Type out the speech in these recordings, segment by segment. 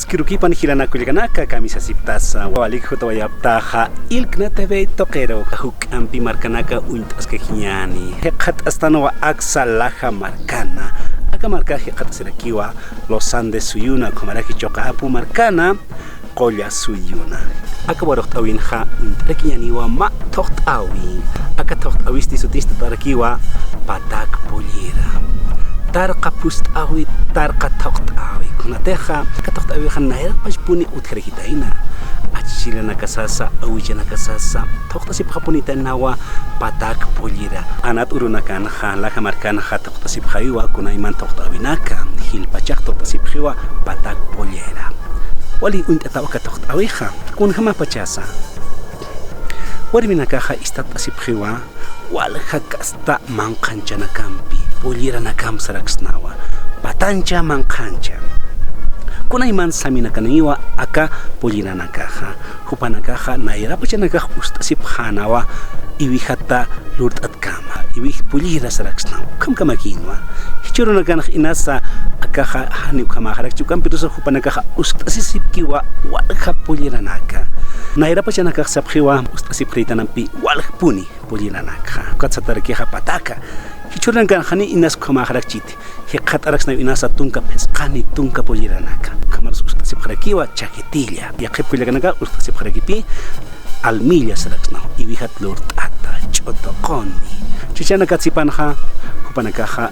kirukipan hilanakullakanaka camisa siptasa walik hutawayaptaja ilkna TV toqero hukampi markanaka uintaska hiñani heqat astanowa aksalaja marcana aka marca heqat sirakiwa los Andes suyuna komaraki choqa apu marcana qolla suyuna aka waroqtawin ja uintrakiñaniwa ma toqtawi aka toqtawisti sutista tarakiwa patak pollera tarqa pustawi tarqa toqtawi kunateja katoqtawi khanair pashpuni utkhrekitaina achilana kasasa awichana kasasa toqtasip japunita nawa patak pollera anat uruna kan khala markana toqtasip khaywa kunayman toqtawinaka hilpachaq toqtasip khiwa patak pollera wali untatawa toqtawiha kun khama pachasa warminaka kha istatasip khiwa walha kasta manqanchana kampi pollera nakam saraksnawa patancha manqancha kunayman saminakaniwa aka pollera nakaja hupanakaja nairapachanakaja ustasip hanawa iwijata lurtatkama iwij pollera saraksnawa kamkamakinwa hichurunakanaj inasa akaja haniukamajarakchukampi tusa hupanakaja ustasisipkiwa walha pollera naka nairapachanakaja sapjiwa ustasip kritanampi walha puni pollera naka katsatarakija pataka hichuran kan hani inas kamaharakchit heqat araksna inasa tunka pesqani tunka pollera naka kamaras ustasip harakiwa chaquetilla yaqip kullakanaka ustasip harakipi almilla saraksna iwijat lurtata ch'utoqoni chichana katsipanja hupanakaja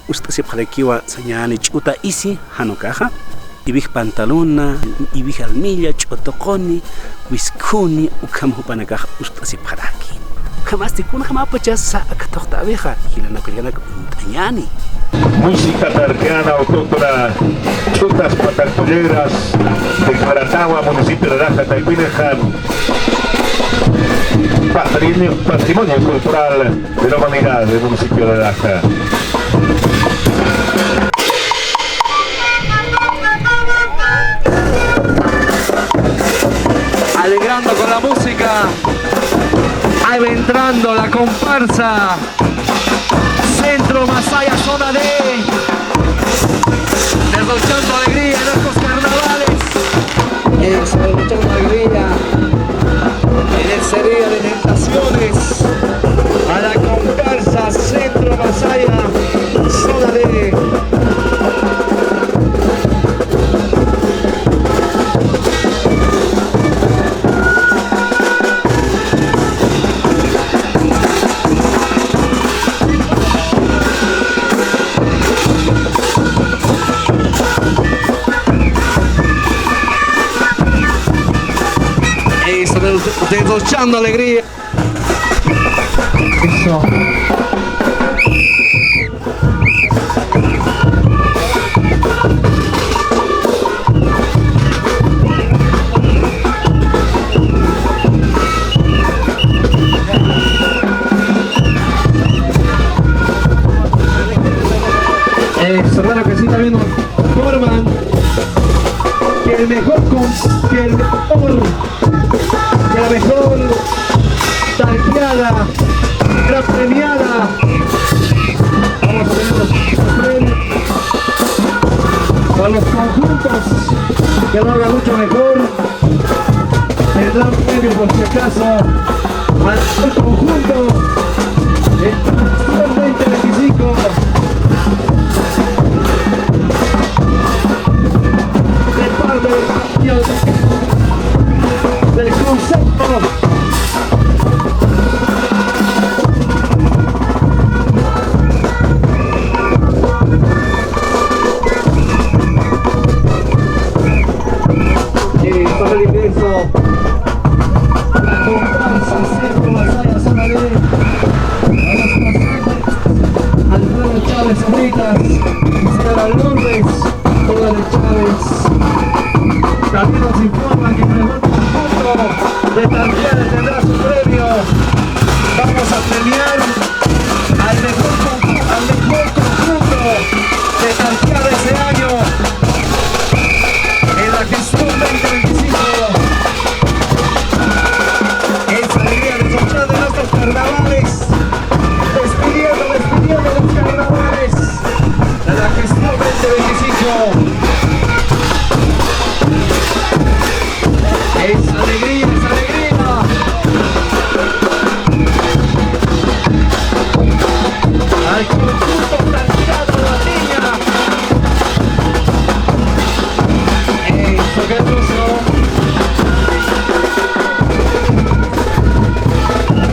ustasip harakiwa sañani ch'uta isi hanukaja iwij pantalona iwij almilla ch'utoqoni wiskuni ukam hupanakaja ustasip haraki jamás kuna jamás pachasa akatoqtawiqa hilanakullakanaka untañani música tarqueana autóctona chutas patacpolleras de Caratagua, municipio de Laja, Taipinejan, patrimonio cultural de la humanidad del municipio de Laja. Alegrando con la música, ahí va entrando la comparsa Centro Masaya Zona D, derrochando alegría en estos carnavales, derrochando alegría en ese día de tentaciones a la comparsa Centro Masaya Zona D. Derrochando alegría. Eso. Eso, bueno que sí también nos informan que el mejor la mejor tanqueada, gran premiada. Vamos a tener los premios a los conjuntos que lo hagan mucho mejor. El gran premio, por si acaso, al conjunto el 2025. De parte del concepto. Para el ingreso, la comparsa Centro Masaya Zona D, a los pacientes, Alfredo Chávez Amitas, señora Lourdes, toda de Chávez. También nos informan que el mejor conjunto de Tanqueades tendrá su premio. Vamos a premiar al mejor conjunto de Tanqueades ese año en la gestión 2025. Es alegría de escuchar de nuestros carnavales, despidiendo los carnavales de la gestión 2025. Es alegría, es alegría. Al conjunto plantado la niña. Eso, qué hermoso.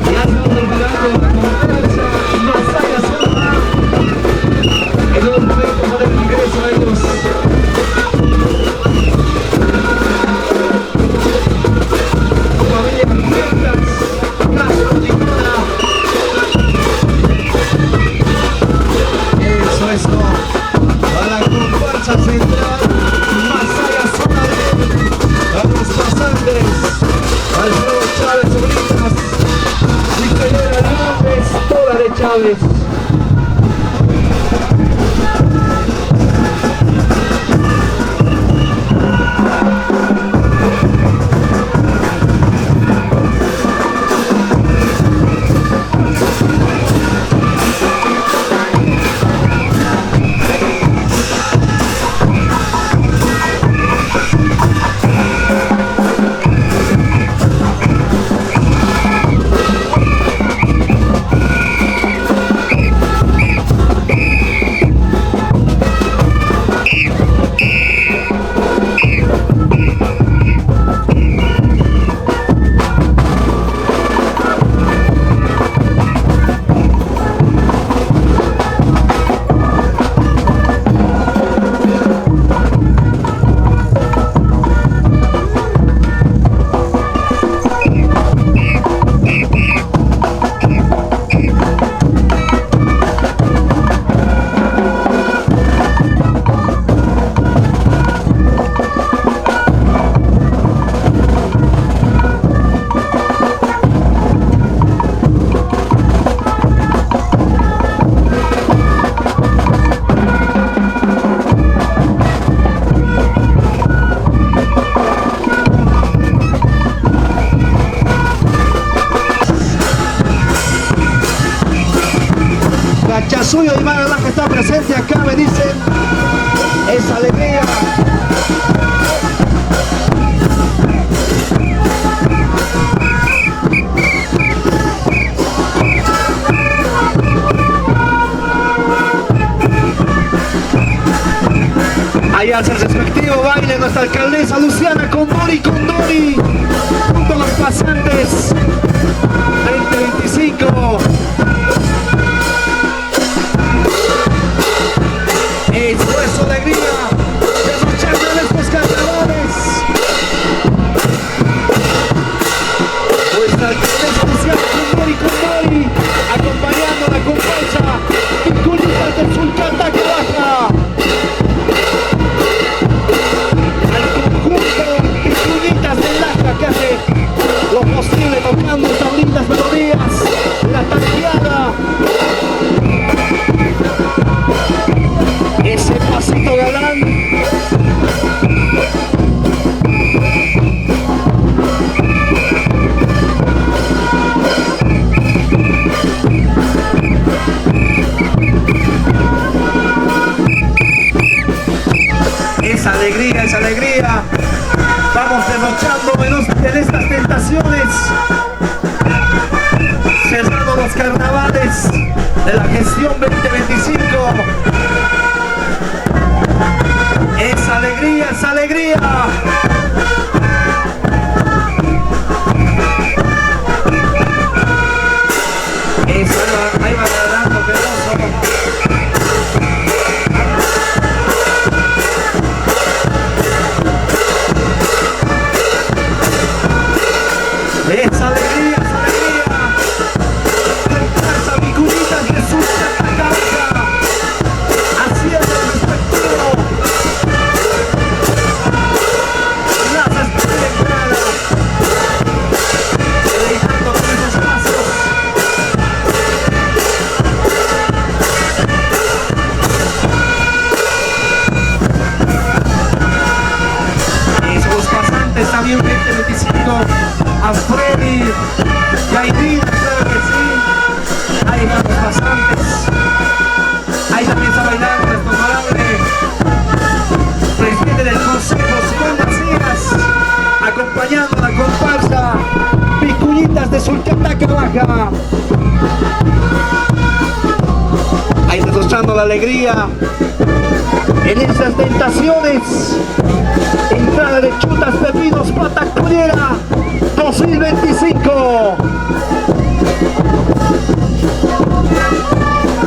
Y hacen el blanco con fuerza. Masaya Sonora. En un momento para el ingreso a ellos. Eso, para la comparsa central, Masaya Sonora, a los pasantes, Alfredo Chávez Sobrinas, Micaela Hernández, toda de Chávez. Chasuyo y Mara Blanca está presente acá, me dicen, es alegría. Ahí hace el respectivo baile nuestra alcaldesa Luciana Condori, junto a los pasantes 2025. Esfuerzo, alegría, derrochando en estos carnavales. Nuestra alcaldesa Luciana Condori, acompañando la comparsa Piculitas de Sulcataca Baja. Al conjunto Piculitas de Laja que hace lo posible tocando estas lindas melodías. La tanqueada. Ese pasito galán. Esa alegría, esa alegría. Vamos derrochando en estas tentaciones. Cerrando los carnavales de la gestión 2025. ¡Esa alegría, esa alegría! Eso, ahí va ganando, pedazo. ¡Esa alegría, esa alegría! Comparsa Piculitas de Sulcataca Baja, haciendo el respectivo. También 2025 a Freddy y a Irina, claro que sí. Ahí están los pasantes. Ahí también está bailando nuestro honorable presidente del Consejo, Simón Macías, acompañando a de Sulcataca Baja. Ahí demostrando la alegría en esas tentaciones. Entrada de Chutas Pepinos Pataconera 2025.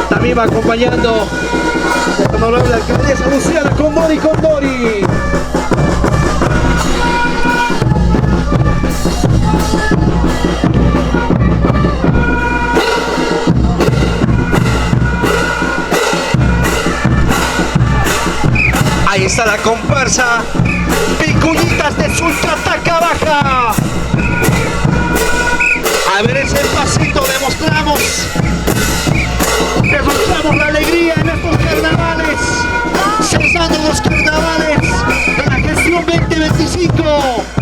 También va acompañando la honorable alcaldesa Luciana Condori. Ahí está la comparsa Picuñitas de Sulcataca Baja. A ver ese pasito, demostramos la alegría en estos carnavales, cesando los carnavales de la gestión 2025.